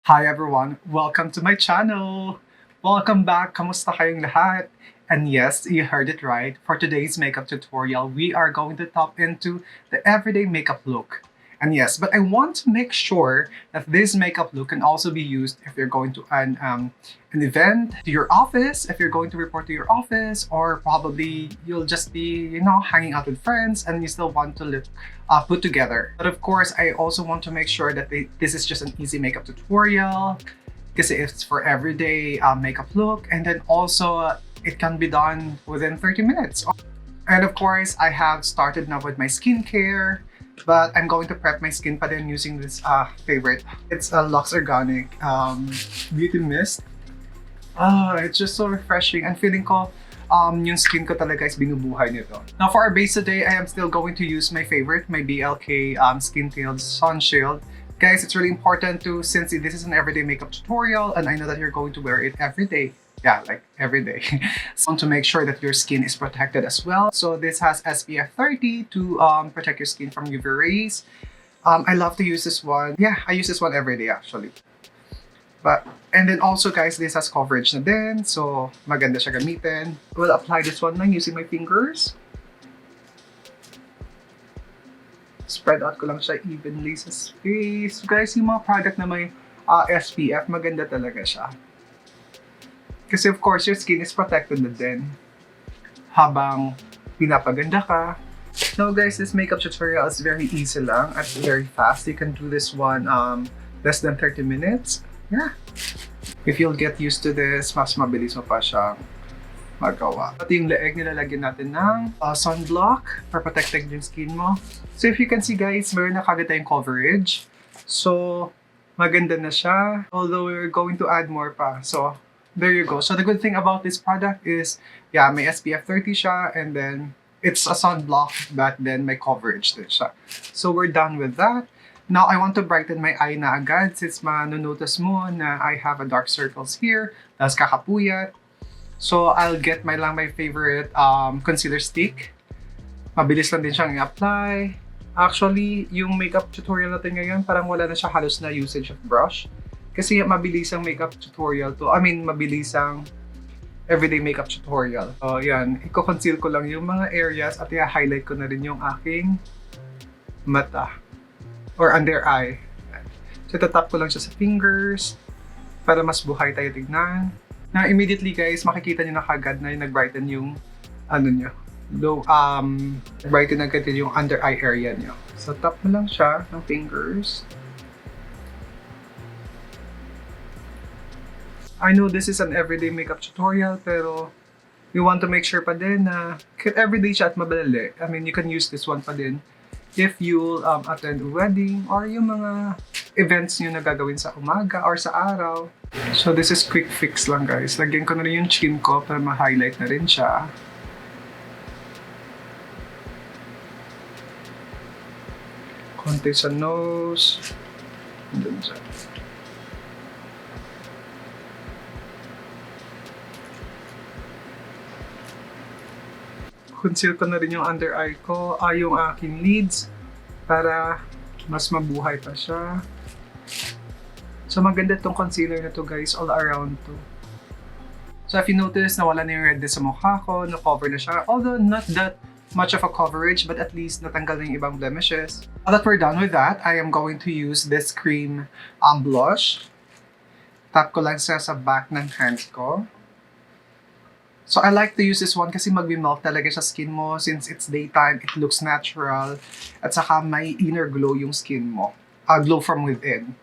Hi everyone! Welcome to my channel! Welcome back! Kamusta kayong lahat? And yes, you heard it right. For today's makeup tutorial, we are going to tap into the everyday makeup look. And yes, but I want to make sure that this makeup look can also be used if you're going to an event, to your office, if you're going to report to your office, or probably you'll just be, hanging out with friends and you still want to look put together. But of course, I also want to make sure that this is just an easy makeup tutorial because it's for everyday makeup look, and then also it can be done within 30 minutes. And of course, I have started now with my skincare, but I'm going to prep my skin pa din using this favorite. It's a Luxe Organic Beauty Mist. It's just so refreshing and feeling ko yung skin ko talaga is binubuhay nito. Now for our base today, I am still going to use my favorite, my BLK Skin Tailed Sun Shield. Guys, it's really important to, since this is an everyday makeup tutorial and I know that you're going to wear it every day. Yeah, like every day. So want to make sure that your skin is protected as well. So this has SPF 30 to protect your skin from UV rays. I love to use this one. Yeah, I use this one every day actually. And then also guys, this has coverage na din. So maganda siya gamitin. We'll apply this one lang using my fingers. Spread out ko lang siya evenly sa face. Guys, yung mga product na may SPF, maganda talaga siya. Kasi of course, your skin is protected na din habang pinapaganda ka. Now guys, this makeup tutorial is very easy lang at very fast. You can do this one less than 30 minutes. Yeah. If you'll get used to this, mas mabilis mo pa siyang magawa. At yung leeg, nilalagyan natin ng sunblock para protecting yung skin mo. So if you can see guys, meron na kagad tayong coverage. So, maganda na siya. Although we're going to add more pa. So, there you go. So the good thing about this product is, yeah, may SPF 30 siya, and then it's a sunblock, but then may coverage din siya. So we're done with that. Now I want to brighten my eye na agad since manonotice mo na I have a dark circles here, tas kakapuyat. So I'll get my favorite concealer stick. Mabilis lang din siyang i-apply. Actually, yung makeup tutorial natin ngayon, parang wala na siya halos na usage of brush. Kasi mabilis ang makeup tutorial to. I mean, mabilis ang everyday makeup tutorial. So, yan. Iko-conceal ko lang yung mga areas at i-highlight ko na rin yung aking mata. Or under eye. So, itatap ko lang siya sa fingers para mas buhay tayo tignan. Na immediately, guys, makikita niyo na kagad na yung nag-brighten yung niyo. Brighten na agad yung under eye area niyo. So, tap mo lang siya ng fingers. I know this is an everyday makeup tutorial, pero we want to make sure pa din na everyday siya at madali. I mean, you can use this one pa din if you'll attend a wedding or yung mga events nyo na gagawin sa umaga or sa araw. So this is quick fix lang guys. Lagyan ko na rin yung chin ko para ma-highlight na rin siya. Konti sa nose. And then siya. Conceal ko na rin yung under eye ko, yung aking lids para mas mabuhay pa siya. So maganda tong concealer na to guys, all around to. So if you notice na wala na yung redness sa mukha ko, na-cover na siya. Although not that much of a coverage, but at least natanggal na yung ibang blemishes. Now that we're done with that, I am going to use this cream blush. Tap ko lang siya sa back ng hands ko. So I like to use this one kasi magbi-melt talaga sa skin mo. Since it's daytime, it looks natural. At saka may inner glow yung skin mo. Glow from within.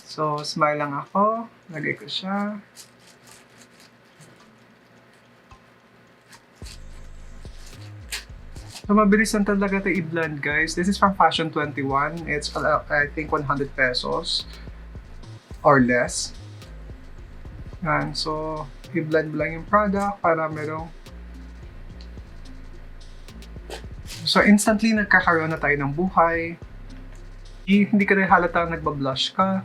So smile lang ako. Lagay ko siya. So mabilis lang talaga ito i-blend guys. This is from Fashion 21. It's I think 100 pesos or less. Yan. So i-blend lang yung product para merong... So instantly nagkakaroon na tayo ng buhay. Hindi ka rin halata nagbablush ka.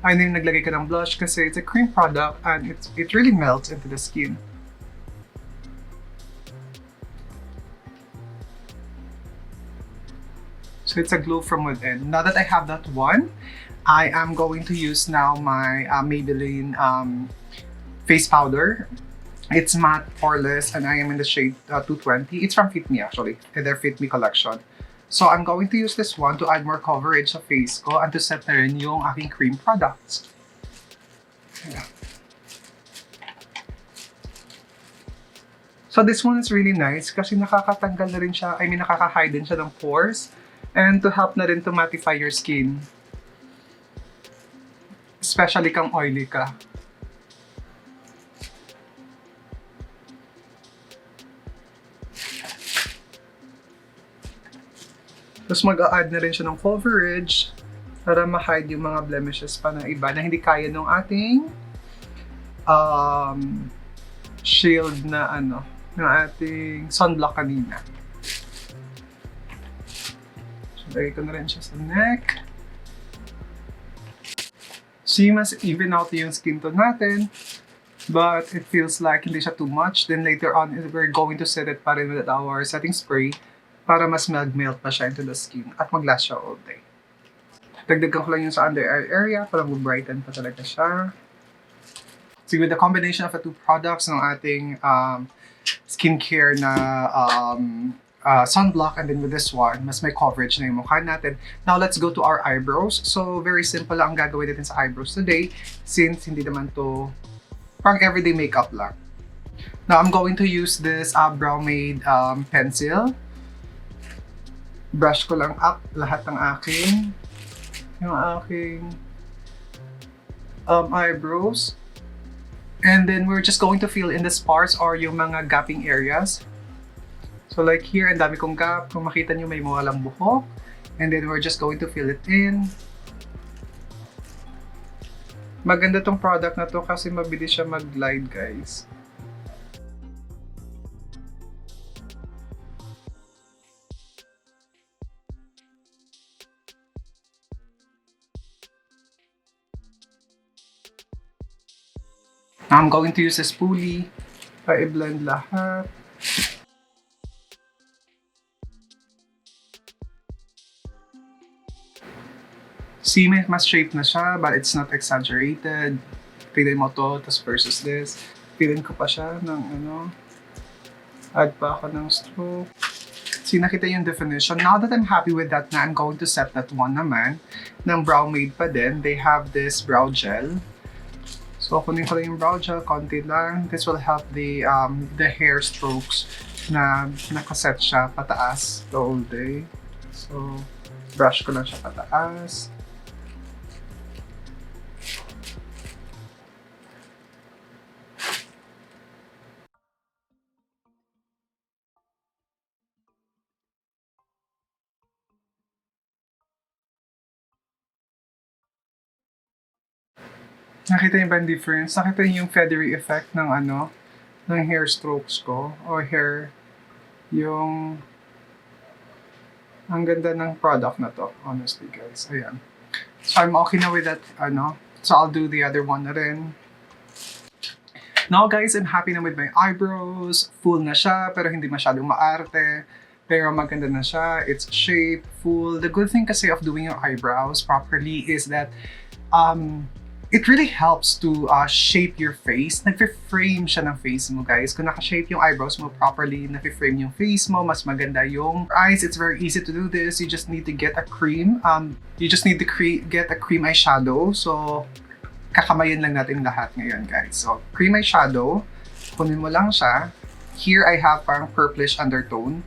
I mean, naglagay ka ng blush kasi it's a cream product and it really melts into the skin. So it's a glow from within. Now that I have that one, I am going to use now my Maybelline face powder. It's matte Poreless and I am in the shade 220. It's from Fit Me actually, in their Fit Me collection. So I'm going to use this one to add more coverage sa face ko and to set na rin yung aking cream products. Yeah. So this one is really nice kasi nakakatanggal na rin siya, nakaka-hide din siya ng pores and to help na rin to mattify your skin. Especially kang oily ka. Tapos mag-a-add na rin siya ng coverage para ma-hide yung mga blemishes pa na iba na hindi kaya ng ating shield na ng ating sunblock kanina. So, lagay ko na rin siya sa neck. So, mas even out yung skin tone natin. But it feels like hindi siya too much. Then later on, we're going to set it pa rin with our setting spray para mas mag-melt pa siya into the skin at mag-last siya all day. Dagdagan ko lang yung sa under eye area para mag-brighten pa talaga siya. So with the combination of the two products ng ating skincare na sunblock and then with this one, mas may coverage na yung mukha natin. Now let's go to our eyebrows. So very simple lang ang gagawin natin sa eyebrows today since hindi naman to parang everyday makeup lang. Now I'm going to use this Browmade Pencil. Brush ko lang up lahat ng aking eyebrows. And then we're just going to fill in the spars or yung mga gapping areas. So like here, ang dami kong gap. Kung makita nyo, may mawalang buhok. And then we're just going to fill it in. Maganda tong product na to kasi mabilis siya mag-glide, guys. I'm going to use a spoolie para i-blend lahat. See, mas shape na siya, but it's not exaggerated. Tignan mo to, tas versus this. Feeling ko pa siya ng add pa ako ng stroke. See, nakita yung definition. Now that I'm happy with that na, I'm going to set that one naman. Ng Browmade pa din. They have this brow gel. So, kunin ko lang yung brow gel, konti lang. This will help the hair strokes na nakaset siya pataas the whole day. So, brush ko lang siya pataas. Nakita niyo ba yung difference? Nakita niyo yung feathery effect ng ng hair strokes ko or hair ang ganda ng product na to, honestly guys. Ayan. So I'm okay na with that So I'll do the other one na rin. Now guys, I'm happy na with my eyebrows. Full na siya pero hindi masyadong maarte. Pero maganda na siya. It's shape, full. The good thing kasi of doing your eyebrows properly is that it really helps to shape your face. Nag-frame siya ng face mo, guys. Kung naka-shape yung eyebrows mo properly, nag-frame yung face mo, mas maganda yung eyes. It's very easy to do this. You just need to get a cream. You just need to get a cream eyeshadow. So, kakamayin lang natin lahat ngayon, guys. So, cream eyeshadow. Kunin mo lang siya. Here, I have parang purplish undertone.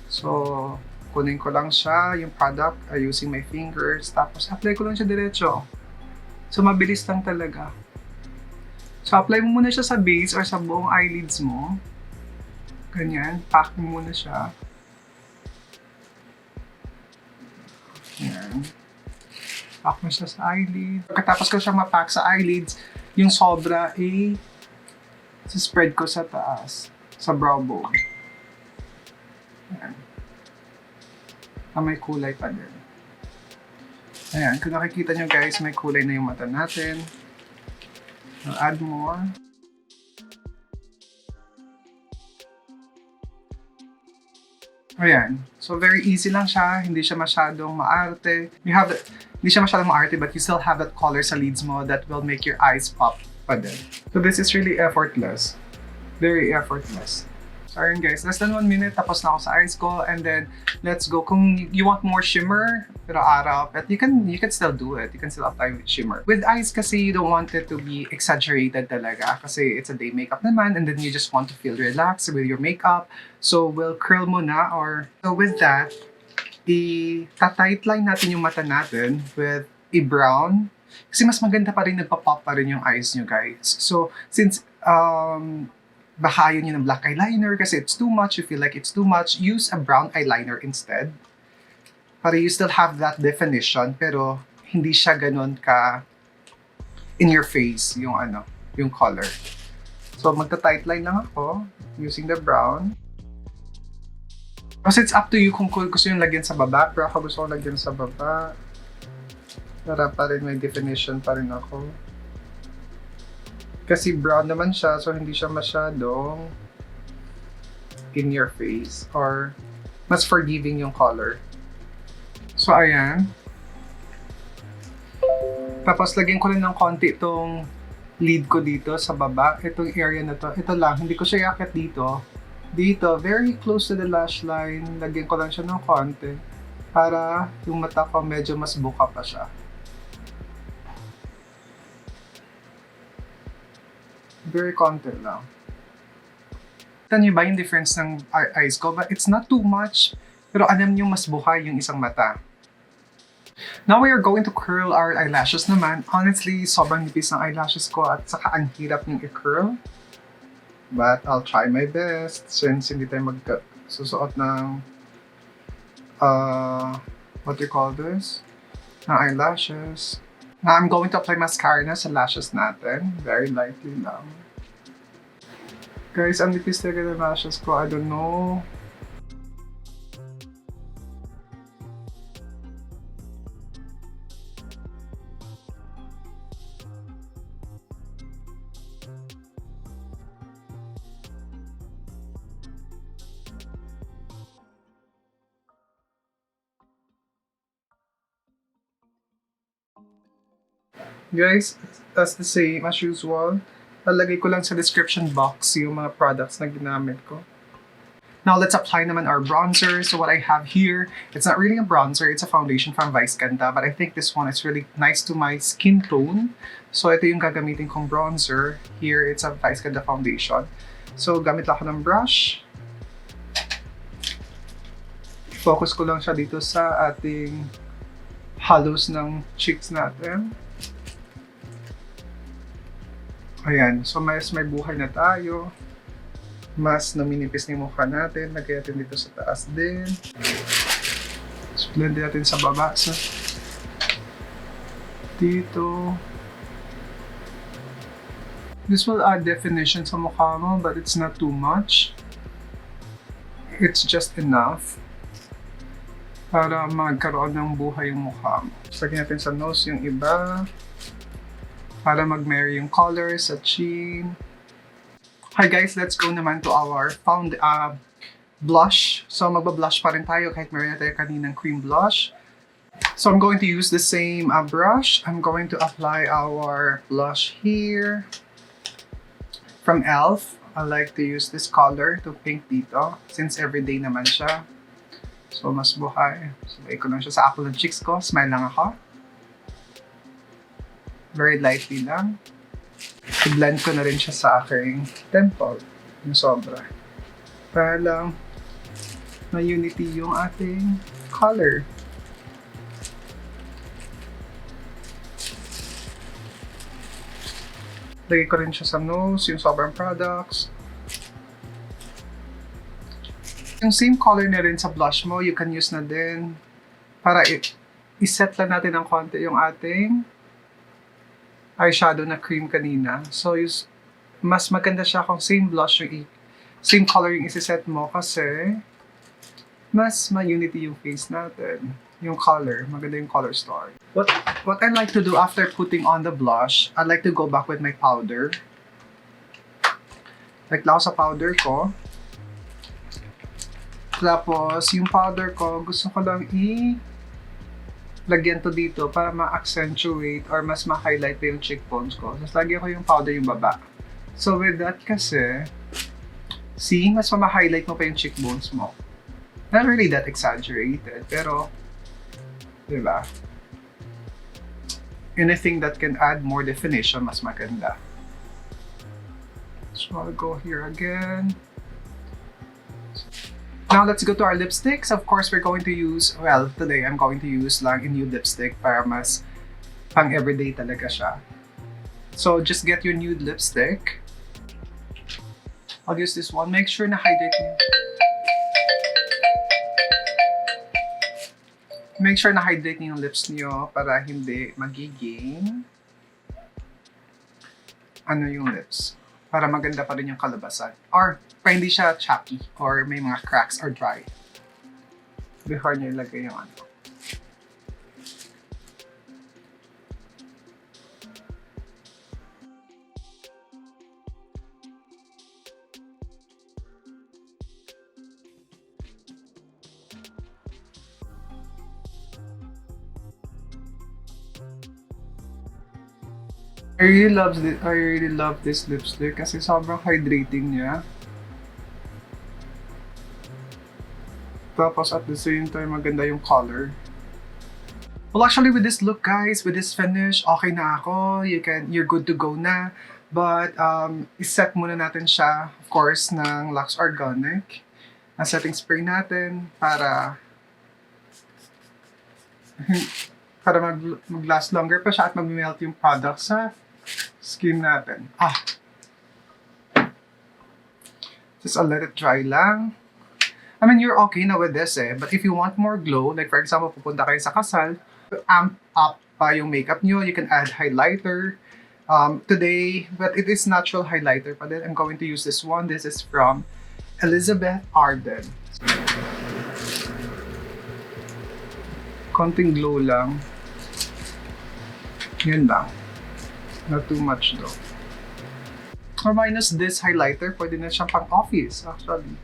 So, kunin ko lang siya, yung product, using my fingers. Tapos, apply ko lang siya diretso. So, mabilis lang talaga. So, apply mo muna siya sa base or sa buong eyelids mo. Ganyan. Pack mo muna siya. Yan. Pack mo siya sa eyelid. Pagkatapos ko siya mapack sa eyelids, yung sobra spread ko sa taas. Sa brow bone. Yan. May kulay pa din. Ayan, kung nakikita nyo guys, may kulay na yung mata natin. I'll add more. Ayan. So, very easy lang siya. Hindi siya masyadong maarte. Hindi siya masyadong maarte, but you still have that color sa lids mo that will make your eyes pop pa din. So, this is really effortless. Very effortless. So, ayun guys. Less than 1 minute. Tapos na ako sa eyes ko. And then, let's go. Kung you want more shimmer, pero araw, but you can still do it. You can still apply with shimmer. With eyes kasi, you don't want it to be exaggerated talaga. Kasi it's a day makeup naman. And then you just want to feel relaxed with your makeup. So, we'll curl muna. So, with that, i-tight line natin yung mata natin with a brown. Kasi mas maganda pa rin, nagpa-pop pa rin yung eyes nyo, guys. So, since, baka ayaw nyo ng black eyeliner kasi it's too much, you feel like it's too much, use a brown eyeliner instead. Para you still have that definition, pero hindi siya ganun ka in your face, yung color. So, magta-tight line lang ako using the brown. Kasi it's up to you kung gusto yung lagyan sa baba, pero ako gusto ko lagyan sa baba. Para pa rin may definition pa rin ako. Kasi brown naman siya, so hindi siya masyadong in your face or mas forgiving yung color. So, ayan. Tapos, lagyan ko rin ng konti itong lid ko dito sa baba. Itong area na to. Ito lang, hindi ko siya iakyat dito. Dito, very close to the lash line. Lagyan ko lang siya ng konti para yung mata ko medyo mas buka pa siya. Very konti lang. Kita niyo ba yung difference ng eyes ko? But it's not too much. Pero alam niyo mas buhay yung isang mata. Now we are going to curl our eyelashes naman. Honestly, sobrang nipis ng eyelashes ko at saka ang hirap yung i-curl. But I'll try my best since hindi tayo magsusuot ng what do you call this? Ng eyelashes. Now, I'm going to apply mascara na sa lashes natin. Very lightly lang. Guys, ang nipis talaga ng lashes ko. I don't know. Guys, as the same as usual, lalagay ko lang sa description box yung mga products na ginamit ko. Now, let's apply naman our bronzer. So what I have here, it's not really a bronzer, it's a foundation from Vice Ganda, but I think this one is really nice to my skin tone. So ito yung gagamitin kong bronzer. Here, it's a Vice Ganda foundation. So gamit lang ako ng brush. Focus ko lang siya dito sa ating hollows ng cheeks natin. Ayan, so mas may buhay na tayo. Mas naminipis na yung mukha natin. Lagay natin dito sa taas din. So, blend natin sa baba. So, dito. This will add definition sa mukha mo, but it's not too much. It's just enough para magkaroon ng buhay yung mukha mo. So, lagyan natin sa nose yung iba. Para mag-marry yung color sa chin. Hi guys, let's go naman to our blush. So magba-blush pa rin tayo kahit meron na tayo kaninang cream blush. So I'm going to use the same brush. I'm going to apply our blush here. From e.l.f. I like to use this color to pink dito. Since everyday naman siya. So mas buhay. So lagay ko lang siya sa apple ng cheeks ko. Smile lang ako. Very lightly lang. I-blend ko na rin siya sa aking temple. Yung sobra. Para lang na-unity yung ating color. Lagay ko rin siya sa nose, yung sobrang products. Yung same color na rin sa blush mo, you can use na din. Para i-set lang natin ng konti yung ating eyeshadow na cream kanina. So, mas maganda siya kung same blush yung same color yung isi-set mo kasi mas ma-unity yung face natin. Yung color, maganda yung color story. What I like to do after putting on the blush, I like to go back with my powder. Like lang sa powder ko. Tapos, yung powder ko, gusto ko lang lagyan to dito para ma-accentuate or mas ma-highlight pa yung cheekbones ko. Tapos, lagyan ko yung powder yung baba. So, with that kasi, see, mas ma-highlight mo pa yung cheekbones mo. Not really that exaggerated, pero, diba? Anything that can add more definition, mas maganda. So, I'll go here again. Now, let's go to our lipsticks. Of course, we're going to use, well, today I'm going to use lang a nude lipstick para mas pang everyday talaga siya. So, just get your nude lipstick. I'll use this one. Make sure na hydrate niyo. Make sure na hydrate niyo yung lips niyo para hindi magiging ano yung lips. Para maganda pa rin yung kalabasan. Or, para hindi siya chappy or may mga cracks or dry. Before niyo ilagay yung ano. I really love this lipstick kasi sobrang hydrating niya. Tapos at the same time, maganda yung color. Well, actually with this look guys, with this finish, okay na ako. You're good to go na. But iset muna natin siya, of course, ng Luxe Organic. Ang setting spray natin para mag-last longer pa siya at mag-melt yung product sa skin natin. Just I'll let it dry lang. I mean, you're okay na with this but if you want more glow, like for example, pupunta kayo sa kasal, amp up pa yung makeup nyo, you can add highlighter. Today, but it is natural highlighter pa din. I'm going to use this one. This is from Arden. Konting glow lang. Yun lang. Not too much though. Or minus this highlighter, pwede na siyang pang office actually.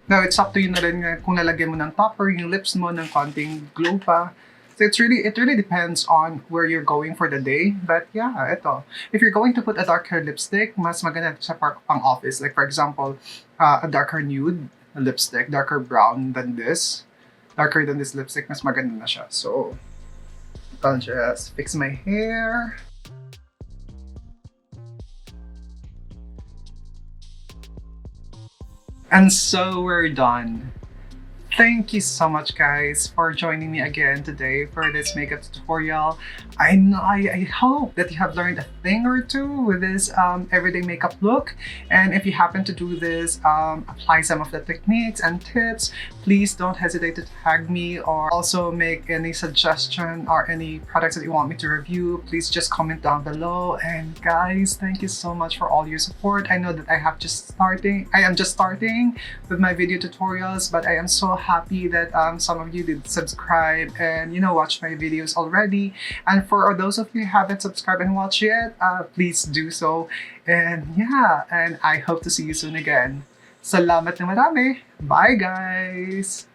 Now, it's up to you na rin kung nalagyan mo ng topper, yung lips mo ng konting glow pa. So it really depends on where you're going for the day. But yeah, ito. If you're going to put a darker lipstick, mas maganda sa pang office. Like for example, a darker nude lipstick, darker brown than this. Darker than this lipstick, mas maganda na siya. So, I'll just fix my hair. And so we're done. Thank you so much guys for joining me again today for this makeup tutorial. I hope that you have learned a thing or two with this everyday makeup look. And if you happen to do this, apply some of the techniques and tips, please don't hesitate to tag me or also make any suggestion or any products that you want me to review. Please just comment down below. And guys, thank you so much for all your support. I know that I am just starting with my video tutorials, but I am so happy that some of you did subscribe and watch my videos already. And for those of you who haven't subscribed and watched yet, please do so. And yeah, and I hope to see you soon again. Salamat na marami. Bye guys!